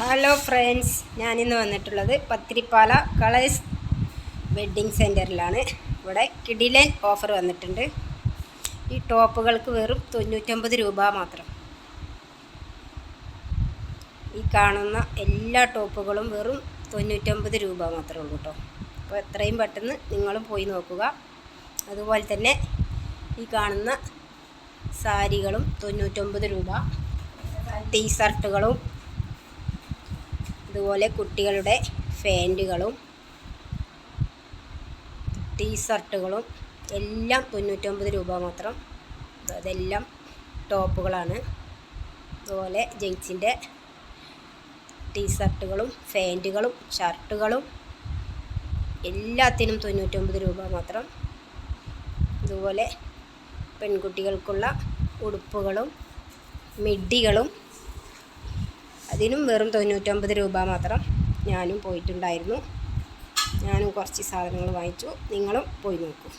Hello friends, ഞാനിന്ന് വന്നിട്ടുള്ളത് Pathiripala colours wedding സെൻറ്ററിലാണ്. ഇവിടെ കിഡിലൻ ഓഫർ വന്നിട്ടുണ്ട്. ഈ ടോപ്പുകൾക്ക് വെറും 99 രൂപ മാത്രം. ഈ കാണുന്ന എല്ലാ ടോപ്പുകളും വെറും 99 രൂപ മാത്രമേ ഉള്ളൂ കേട്ടോ. അപ്പോൾ എത്രയും പെട്ടെന്ന് നിങ്ങളും പോയി നോക്കുക. അതുപോലെ തന്നെ ഈ കാണുന്ന സാരികളും 99 രൂപ. ടീഷർട്ടുകളും അതുപോലെ കുട്ടികളുടെ പാൻറ്റുകളും ടീഷർട്ടുകളും എല്ലാം 99 രൂപ മാത്രം. അതെല്ലാം ടോപ്പുകളാണ്. അതുപോലെ ജെൻസിൻ്റെ ടീഷർട്ടുകളും പാൻറ്റുകളും ഷർട്ടുകളും എല്ലാത്തിനും 99 രൂപ മാത്രം. അതുപോലെ പെൺകുട്ടികൾക്കുള്ള ഉടുപ്പുകളും മിഡികളും അതിനും വെറും 99 രൂപ മാത്രം. ഞാനും പോയിട്ടുണ്ടായിരുന്നു. ഞാനും കുറച്ച് സാധനങ്ങൾ വാങ്ങിച്ചു. നിങ്ങളും പോയി നോക്കൂ.